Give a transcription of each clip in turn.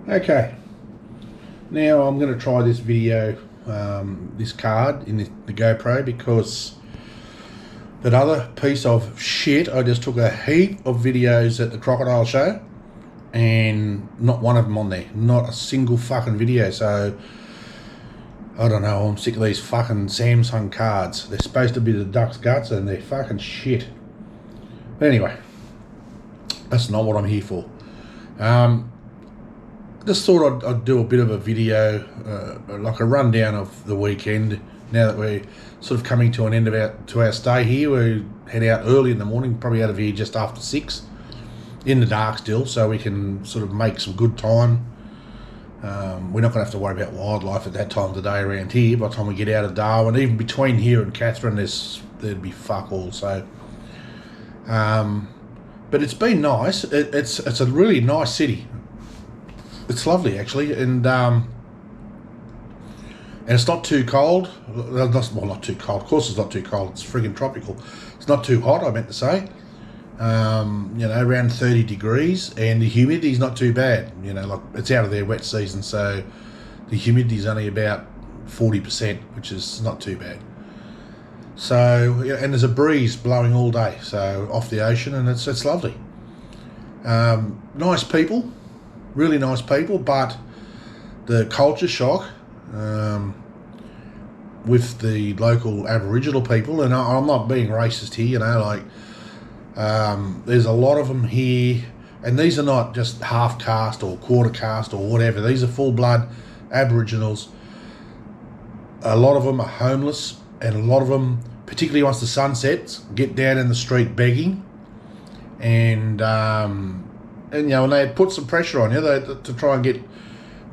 Okay, now I'm going to try this video, this card in the GoPro, because that other piece of shit, I just took a heap of videos at the crocodile show and not one of them on there, not a single fucking video. So I don't know, I'm sick of these fucking Samsung cards. They're supposed to be the duck's guts and they're fucking shit. But anyway, that's not what I'm here for. Just thought I'd do a bit of a video, like a rundown of the weekend. Now that we're sort of coming to an end of our stay here, we head out early in the morning, probably out of here just after 6, in the dark still, so we can sort of make some good time. We're not going to have to worry about wildlife at that time of the day around here. By the time we get out of Darwin, even between here and Catherine, there'd be fuck all. So, but it's been nice. It's a really nice city. It's lovely actually, and it's not too cold. Well, not too cold. Of course, it's not too cold. It's friggin' tropical. It's not too hot, I meant to say. Around 30 degrees, and the humidity's not too bad. Like it's out of their wet season, so the humidity's only about 40%, which is not too bad. So, and there's a breeze blowing all day, so off the ocean, and it's lovely. Nice people. Really nice people, but the culture shock with the local Aboriginal people, and I'm not being racist here, there's a lot of them here, and these are not just half caste or quarter caste or whatever. These are full blood Aboriginals. A lot of them are homeless, and a lot of them, particularly once the sun sets, get down in the street begging, and they put some pressure on you to try and get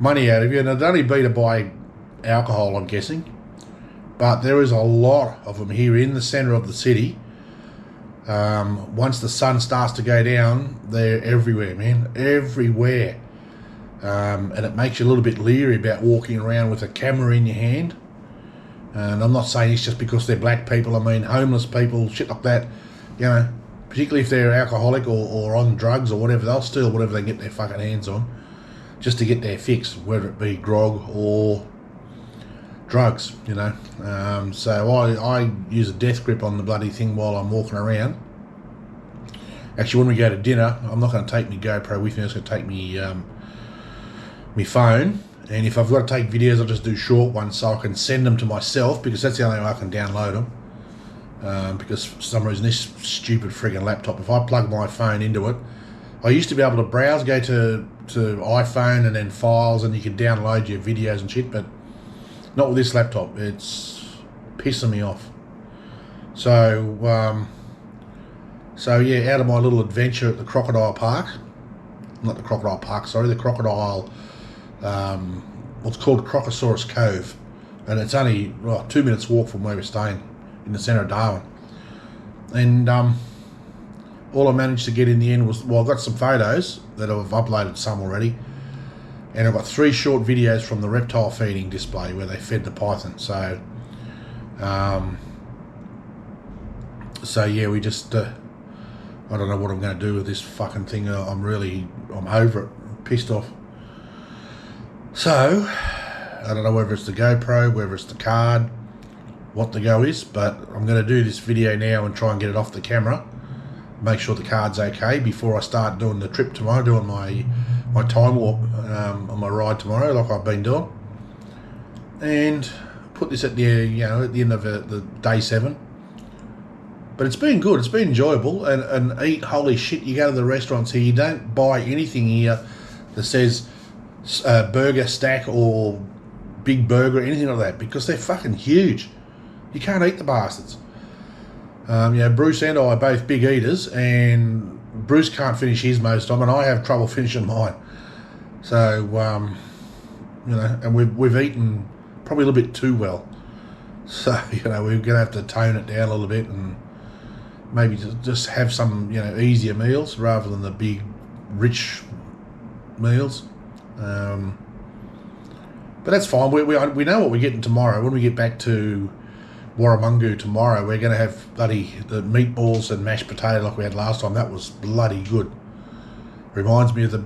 money out of you, and it'd only be to buy alcohol, I'm guessing. But there is a lot of them here in the centre of the city. Once the sun starts to go down, they're everywhere, man, everywhere. And it makes you a little bit leery about walking around with a camera in your hand. And I'm not saying it's just because they're black people. I mean, homeless people, shit like that, particularly if they're alcoholic or on drugs or whatever, they'll steal whatever they can get their fucking hands on just to get their fix, whether it be grog or drugs, So I use a death grip on the bloody thing while I'm walking around. Actually, when we go to dinner, I'm not going to take my GoPro with me. I'm just going to take my phone. And if I've got to take videos, I'll just do short ones so I can send them to myself, because that's the only way I can download them. Because for some reason this stupid friggin' laptop, if I plug my phone into it, I used to be able to browse, go to iPhone and then files, and you can download your videos and shit, but not with this laptop. It's pissing me off. So yeah, out of my little adventure at the crocodile park, not the crocodile park, sorry, the crocodile, what's called Crocosaurus Cove, and it's only 2 minutes walk from where we're staying, in the centre of Darwin. And all I managed to get in the end was, I've got some photos that I've uploaded, some already, and I've got 3 short videos from the reptile feeding display where they fed the python. So yeah, we just I don't know what I'm going to do with this fucking thing. I'm over it, I'm pissed off. So I don't know whether it's the GoPro, whether it's the card, what the go is, but I'm going to do this video now and try and get it off the camera, make sure the card's okay before I start doing the trip tomorrow, doing my time warp on my ride tomorrow, like I've been doing, and put this at the end of the day 7. But it's been good, it's been enjoyable, and eat, holy shit, you go to the restaurants here, you don't buy anything here that says burger stack or big burger or anything like that, because they're fucking huge. You can't eat the bastards. Bruce and I are both big eaters, and Bruce can't finish his most of the time, and I have trouble finishing mine. So, and we've eaten probably a little bit too well. So, we're going to have to tone it down a little bit and maybe just have some, easier meals rather than the big, rich meals. But that's fine. We know what we're getting tomorrow. When we get back to Warramungu tomorrow, we're going to have the meatballs and mashed potato like we had last time. That was bloody good. Reminds me of the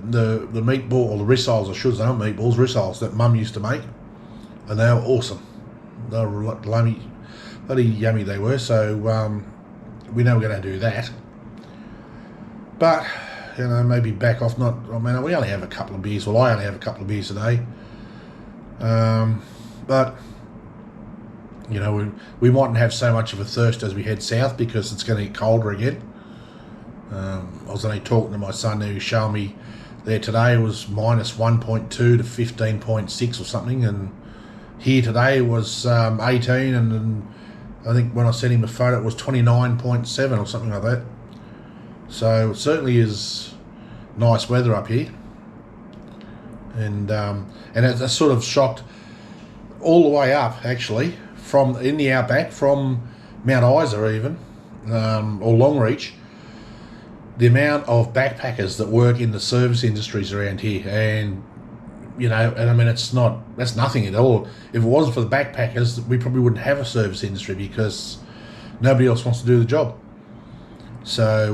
meatball, or the rissoles, I should say, not meatballs, rissoles that Mum used to make, and they were awesome. They were bloody yummy they were. So we know we're going to do that. But maybe back off. Not. I mean, we only have a couple of beers. Well, I only have a couple of beers a day. But we mightn't have so much of a thirst as we head south because it's going to get colder again. I was only talking to my son who showed me there today it was minus 1.2 to 15.6 or something, and here today was 18, and I think when I sent him a photo it was 29.7 or something like that. So it certainly is nice weather up here, and it's sort of shocked all the way up actually from in the outback, from Mount Isa even, or Longreach, the amount of backpackers that work in the service industries around here. And I mean, that's nothing at all. If it wasn't for the backpackers, we probably wouldn't have a service industry because nobody else wants to do the job. So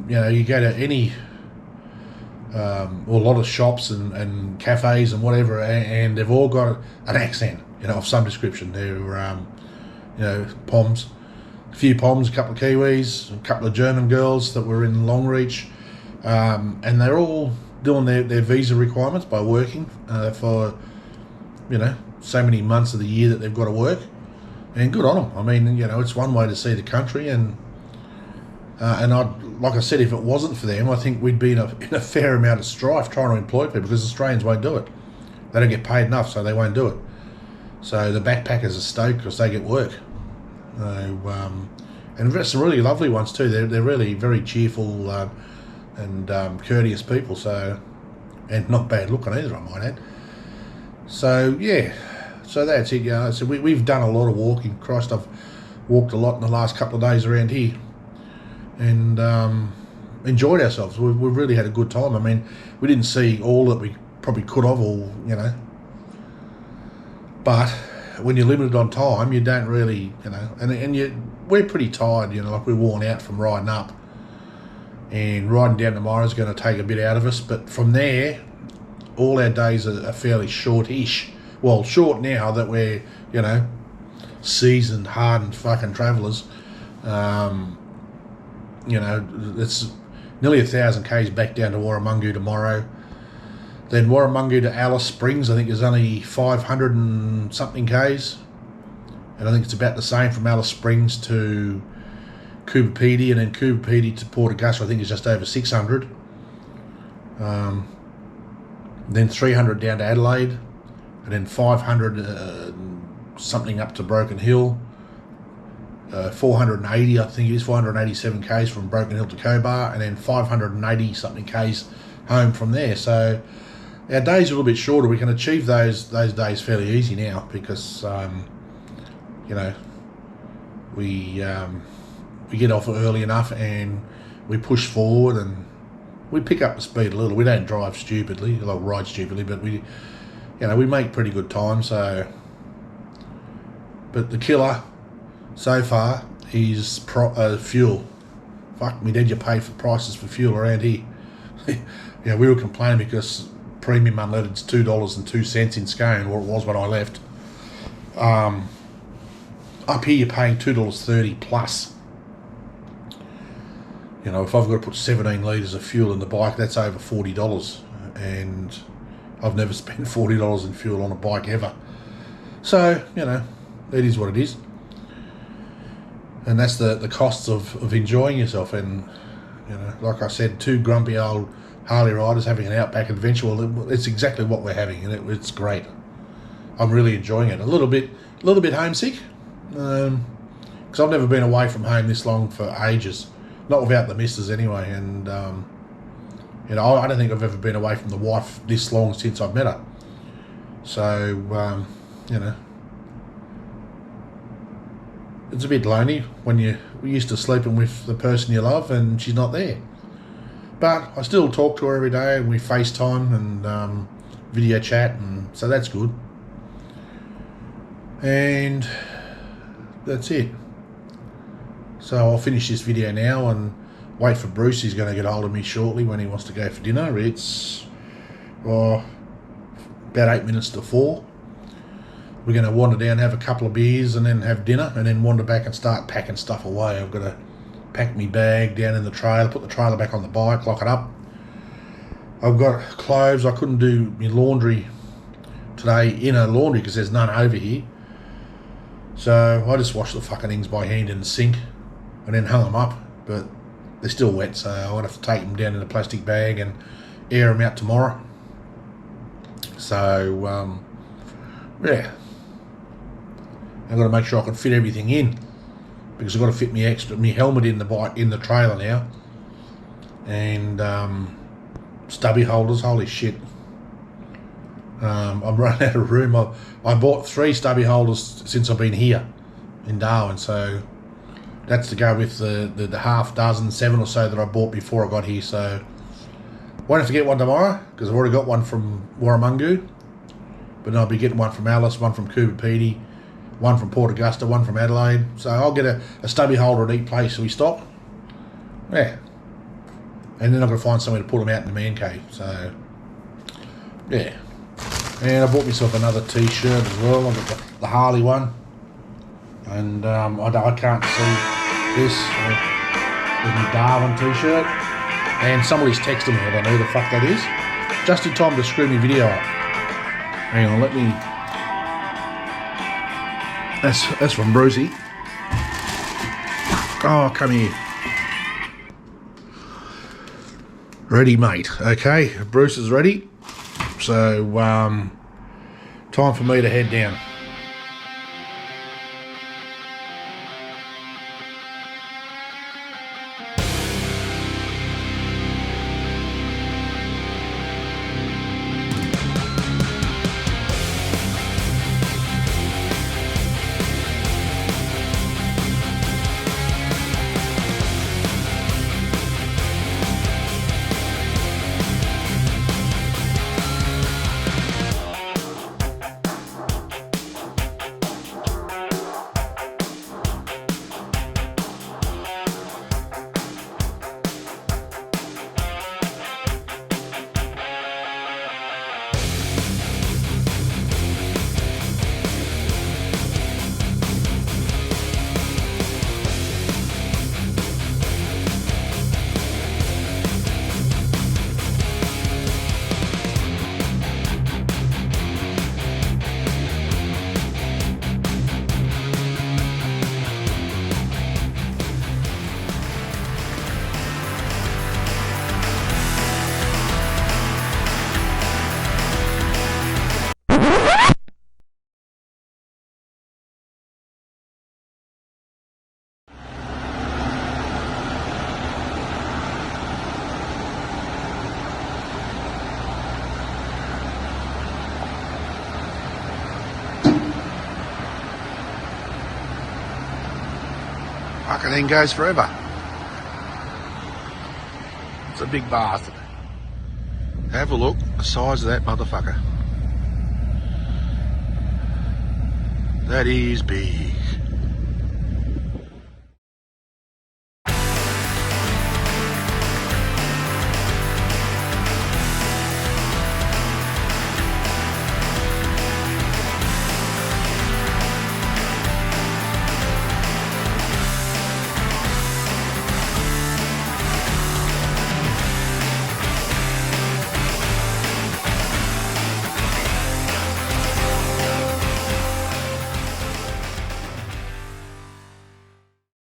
you go to any or a lot of shops and cafes and whatever, and they've all got an accent, of some description. They're Poms, a few Poms, a couple of Kiwis, a couple of German girls that were in Longreach, and they're all doing their visa requirements by working for so many months of the year that they've got to work, and good on them. I mean, it's one way to see the country, and like I said, if it wasn't for them, I think we'd be in a fair amount of strife trying to employ people, because Australians won't do it. They don't get paid enough, so they won't do it. So the backpackers are stoked because they get work. And there's some really lovely ones too. They're really very cheerful and courteous people. So, and not bad looking either, I might add. So yeah, so that's it. So we've done a lot of walking. Christ, I've walked a lot in the last couple of days around here, and enjoyed ourselves. We've really had a good time. I mean, we didn't see all that we probably could have, but when you're limited on time, you don't really, we're pretty tired, like we're worn out from riding up, and riding down tomorrow is going to take a bit out of us. But from there, all our days are fairly short-ish. Well, short now that we're, seasoned, hardened fucking travellers. It's nearly 1,000 k's back down to Warramungu tomorrow. Then Warramungu to Alice Springs, I think, is only 500 and something k's, and I think it's about the same from Alice Springs to Coober Pedy, and then Coober Pedy to Port Augusta I think is just over 600. Then 300 down to Adelaide, and then 500 something up to Broken Hill. 480, I think it is 487 k's from Broken Hill to Cobar, and then 580 something k's home from there. So our days are a little bit shorter. We can achieve those days fairly easy now because we get off early enough and we push forward and we pick up the speed a little. We don't drive stupidly, ride stupidly, but we make pretty good time. So, but the killer so far is fuel. Fuck me, did you pay for prices for fuel around here? We were complaining because premium unleaded's $2.02 in Scone, or it was when I left. Up here you're paying $2.30 plus. If I've got to put 17 litres of fuel in the bike, that's over $40, and I've never spent $40 in fuel on a bike ever. So, it is what it is. And that's the costs of enjoying yourself. And, like I said, two grumpy old Harley riders having an Outback Adventure. Well, it's exactly what we're having, and it's great. I'm really enjoying it. A little bit homesick, because I've never been away from home this long for ages. Not without the missus anyway. And I don't think I've ever been away from the wife this long since I've met her. So it's a bit lonely when you're used to sleeping with the person you love and she's not there. But I still talk to her every day, and we FaceTime and video chat, and so that's good. And that's it. So I'll finish this video now, and wait for Bruce. He's going to get hold of me shortly when he wants to go for dinner. It's about 8 minutes to 4. We're going to wander down, have a couple of beers, and then have dinner, and then wander back and start packing stuff away. I've got to pack my bag down in the trailer, put the trailer back on the bike, lock it up. I've got clothes. I couldn't do my laundry today in a laundry because there's none over here. So I just washed the fucking things by hand in the sink and then hung them up. But they're still wet, so I'm going to have to take them down in a plastic bag and air them out tomorrow. So, yeah. I've got to make sure I can fit everything in, because I've got to fit me helmet in the bike in the trailer now, and stubby holders. Holy shit! I'm running out of room. I bought 3 stubby holders since I've been here in Darwin, so that's to go with the half dozen, 7 or so that I bought before I got here. So won't have to get one tomorrow because I've already got one from Warramungu, but I'll be getting one from Alice, one from Coober Pedy, one from Port Augusta, one from Adelaide. So I'll get a stubby holder at each place we stop. Yeah. And then I've got to find somewhere to put them out in the man cave. So, yeah. And I bought myself another t-shirt as well. I've got the Harley one. And I can't see this. There's my Darwin t-shirt. And somebody's texting me. I don't know who the fuck that is. Just in time to screw my video up. Hang on, let me... That's from Brucey. Oh, come here. Ready, mate. Okay, Bruce is ready. So, time for me to head down. Fucking thing goes forever. It's a big bastard. Have a look, the size of that motherfucker. That is big.